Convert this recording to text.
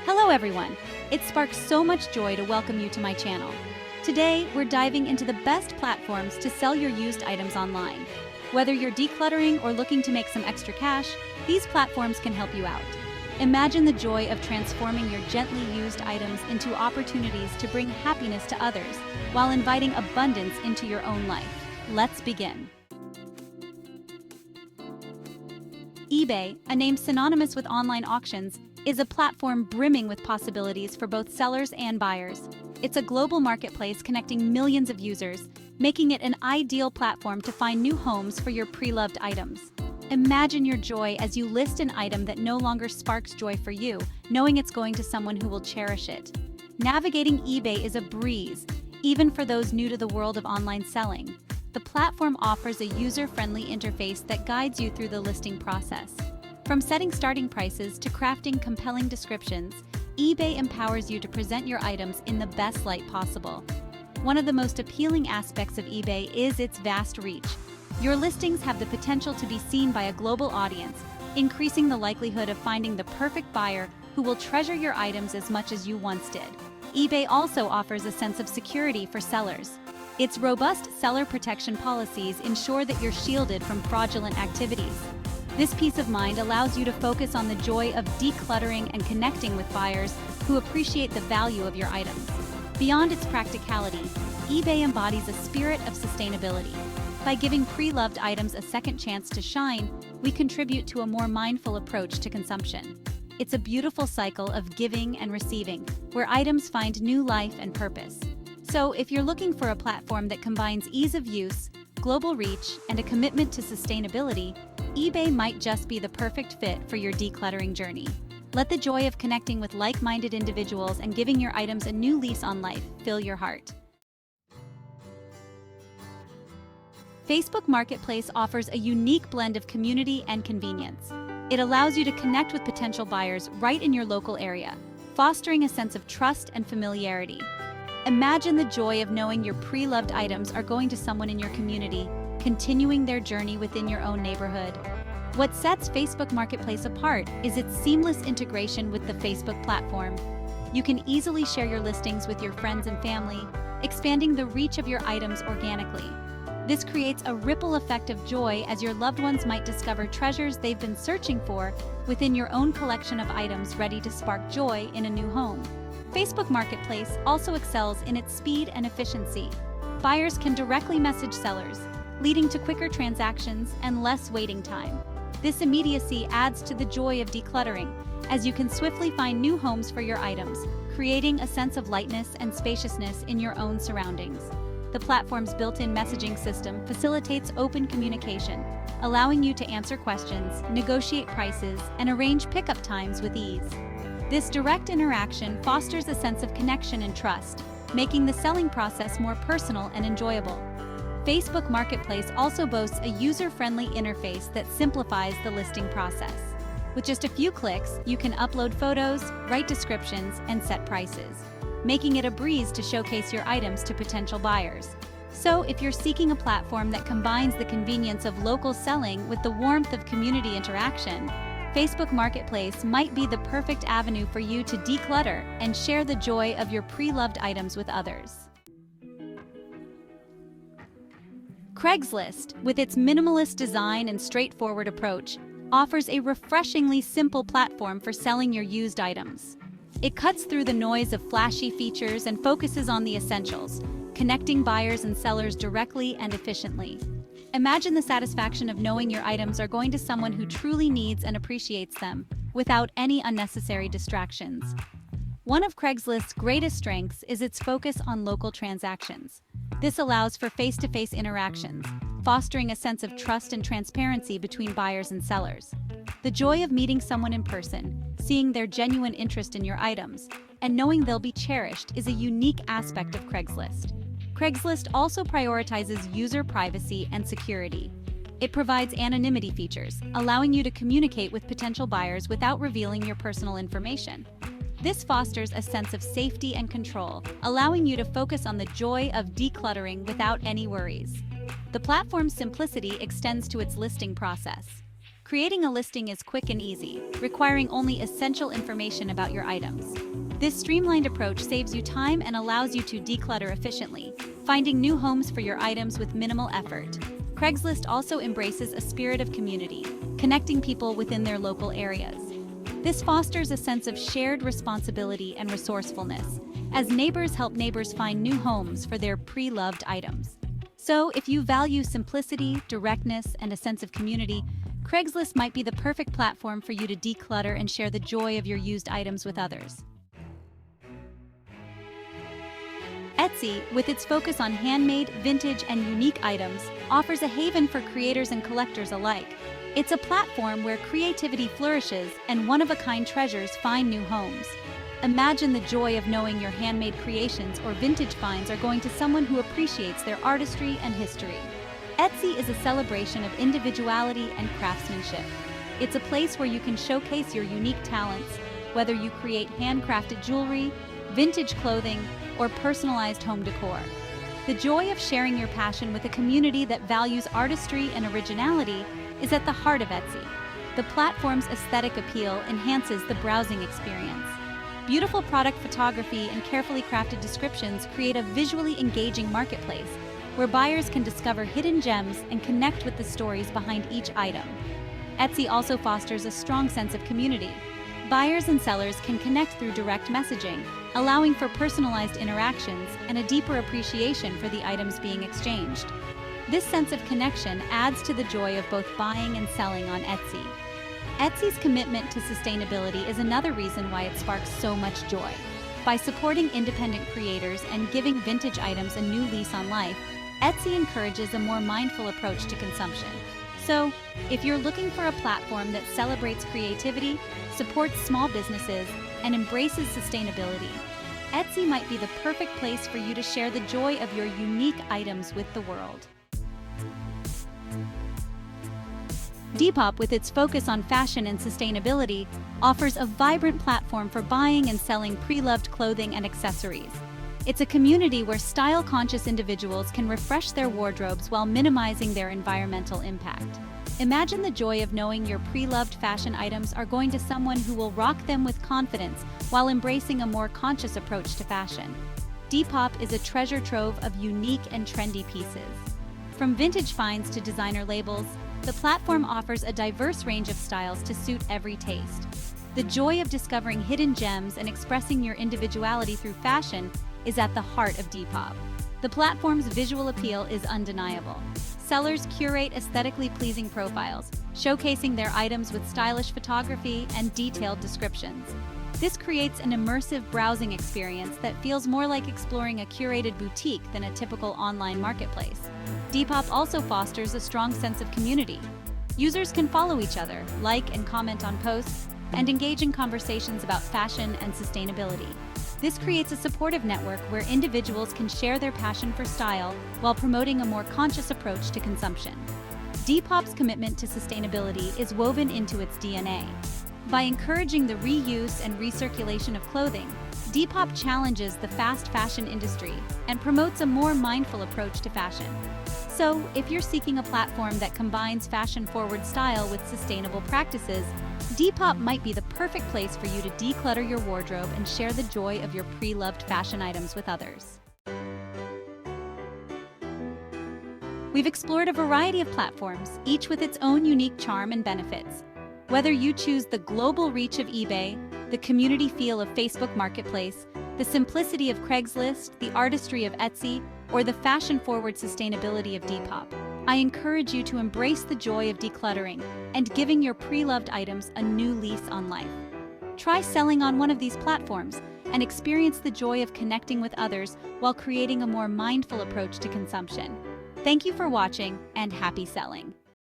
Hello everyone! It sparks so much joy to welcome you to my channel. Today, we're diving into the best platforms to sell your used items online. Whether you're decluttering or looking to make some extra cash, these platforms can help you out. Imagine the joy of transforming your gently used items into opportunities to bring happiness to others, while inviting abundance into your own life. Let's begin. eBay, a name synonymous with online auctions, is a platform brimming with possibilities for both sellers and buyers. It's a global marketplace connecting millions of users, making it an ideal platform to find new homes for your pre-loved items. Imagine your joy as you list an item that no longer sparks joy for you, knowing it's going to someone who will cherish it. Navigating eBay is a breeze, even for those new to the world of online selling. The platform offers a user-friendly interface that guides you through the listing process. From setting starting prices to crafting compelling descriptions, eBay empowers you to present your items in the best light possible. One of the most appealing aspects of eBay is its vast reach. Your listings have the potential to be seen by a global audience, increasing the likelihood of finding the perfect buyer who will treasure your items as much as you once did. eBay also offers a sense of security for sellers. Its robust seller protection policies ensure that you're shielded from fraudulent activities. This peace of mind allows you to focus on the joy of decluttering and connecting with buyers who appreciate the value of your items. Beyond its practicality, eBay embodies a spirit of sustainability. By giving pre-loved items a second chance to shine, we contribute to a more mindful approach to consumption. It's a beautiful cycle of giving and receiving, where items find new life and purpose. So, if you're looking for a platform that combines ease of use, global reach, and a commitment to sustainability, eBay might just be the perfect fit for your decluttering journey. Let the joy of connecting with like-minded individuals and giving your items a new lease on life fill your heart. Facebook Marketplace offers a unique blend of community and convenience. It allows you to connect with potential buyers right in your local area, fostering a sense of trust and familiarity. Imagine the joy of knowing your pre-loved items are going to someone in your community, continuing their journey within your own neighborhood. What sets Facebook Marketplace apart is its seamless integration with the Facebook platform. You can easily share your listings with your friends and family, expanding the reach of your items organically. This creates a ripple effect of joy as your loved ones might discover treasures they've been searching for within your own collection of items ready to spark joy in a new home. Facebook Marketplace also excels in its speed and efficiency. Buyers can directly message sellers, leading to quicker transactions and less waiting time. This immediacy adds to the joy of decluttering, as you can swiftly find new homes for your items, creating a sense of lightness and spaciousness in your own surroundings. The platform's built-in messaging system facilitates open communication, allowing you to answer questions, negotiate prices, and arrange pickup times with ease. This direct interaction fosters a sense of connection and trust, making the selling process more personal and enjoyable. Facebook Marketplace also boasts a user-friendly interface that simplifies the listing process. With just a few clicks, you can upload photos, write descriptions, and set prices, making it a breeze to showcase your items to potential buyers. So, if you're seeking a platform that combines the convenience of local selling with the warmth of community interaction, Facebook Marketplace might be the perfect avenue for you to declutter and share the joy of your pre-loved items with others. Craigslist, with its minimalist design and straightforward approach, offers a refreshingly simple platform for selling your used items. It cuts through the noise of flashy features and focuses on the essentials, connecting buyers and sellers directly and efficiently. Imagine the satisfaction of knowing your items are going to someone who truly needs and appreciates them, without any unnecessary distractions. One of Craigslist's greatest strengths is its focus on local transactions. This allows for face-to-face interactions, fostering a sense of trust and transparency between buyers and sellers. The joy of meeting someone in person, seeing their genuine interest in your items, and knowing they'll be cherished is a unique aspect of Craigslist. Craigslist also prioritizes user privacy and security. It provides anonymity features, allowing you to communicate with potential buyers without revealing your personal information. This fosters a sense of safety and control, allowing you to focus on the joy of decluttering without any worries. The platform's simplicity extends to its listing process. Creating a listing is quick and easy, requiring only essential information about your items. This streamlined approach saves you time and allows you to declutter efficiently, finding new homes for your items with minimal effort. Craigslist also embraces a spirit of community, connecting people within their local areas. This fosters a sense of shared responsibility and resourcefulness, as neighbors help neighbors find new homes for their pre-loved items. So, if you value simplicity, directness, and a sense of community, Craigslist might be the perfect platform for you to declutter and share the joy of your used items with others. Etsy, with its focus on handmade, vintage, and unique items, offers a haven for creators and collectors alike. It's a platform where creativity flourishes and one-of-a-kind treasures find new homes. Imagine the joy of knowing your handmade creations or vintage finds are going to someone who appreciates their artistry and history. Etsy is a celebration of individuality and craftsmanship. It's a place where you can showcase your unique talents, whether you create handcrafted jewelry, vintage clothing, or personalized home decor. The joy of sharing your passion with a community that values artistry and originality is at the heart of Etsy. The platform's aesthetic appeal enhances the browsing experience. Beautiful product photography and carefully crafted descriptions create a visually engaging marketplace where buyers can discover hidden gems and connect with the stories behind each item. Etsy also fosters a strong sense of community. Buyers and sellers can connect through direct messaging, allowing for personalized interactions and a deeper appreciation for the items being exchanged. This sense of connection adds to the joy of both buying and selling on Etsy. Etsy's commitment to sustainability is another reason why it sparks so much joy. By supporting independent creators and giving vintage items a new lease on life, Etsy encourages a more mindful approach to consumption. So, if you're looking for a platform that celebrates creativity, supports small businesses, and embraces sustainability, Etsy might be the perfect place for you to share the joy of your unique items with the world. Depop, with its focus on fashion and sustainability, offers a vibrant platform for buying and selling pre-loved clothing and accessories. It's a community where style-conscious individuals can refresh their wardrobes while minimizing their environmental impact. Imagine the joy of knowing your pre-loved fashion items are going to someone who will rock them with confidence while embracing a more conscious approach to fashion. Depop is a treasure trove of unique and trendy pieces. From vintage finds to designer labels, the platform offers a diverse range of styles to suit every taste. The joy of discovering hidden gems and expressing your individuality through fashion is at the heart of Depop. The platform's visual appeal is undeniable. Sellers curate aesthetically pleasing profiles, showcasing their items with stylish photography and detailed descriptions. This creates an immersive browsing experience that feels more like exploring a curated boutique than a typical online marketplace. Depop also fosters a strong sense of community. Users can follow each other, like and comment on posts, and engage in conversations about fashion and sustainability. This creates a supportive network where individuals can share their passion for style while promoting a more conscious approach to consumption. Depop's commitment to sustainability is woven into its DNA. By encouraging the reuse and recirculation of clothing, Depop challenges the fast fashion industry and promotes a more mindful approach to fashion. So, if you're seeking a platform that combines fashion-forward style with sustainable practices, Depop might be the perfect place for you to declutter your wardrobe and share the joy of your pre-loved fashion items with others. We've explored a variety of platforms, each with its own unique charm and benefits. Whether you choose the global reach of eBay, the community feel of Facebook Marketplace, the simplicity of Craigslist, the artistry of Etsy, or the fashion-forward sustainability of Depop, I encourage you to embrace the joy of decluttering and giving your pre-loved items a new lease on life. Try selling on one of these platforms and experience the joy of connecting with others while creating a more mindful approach to consumption. Thank you for watching, and happy selling!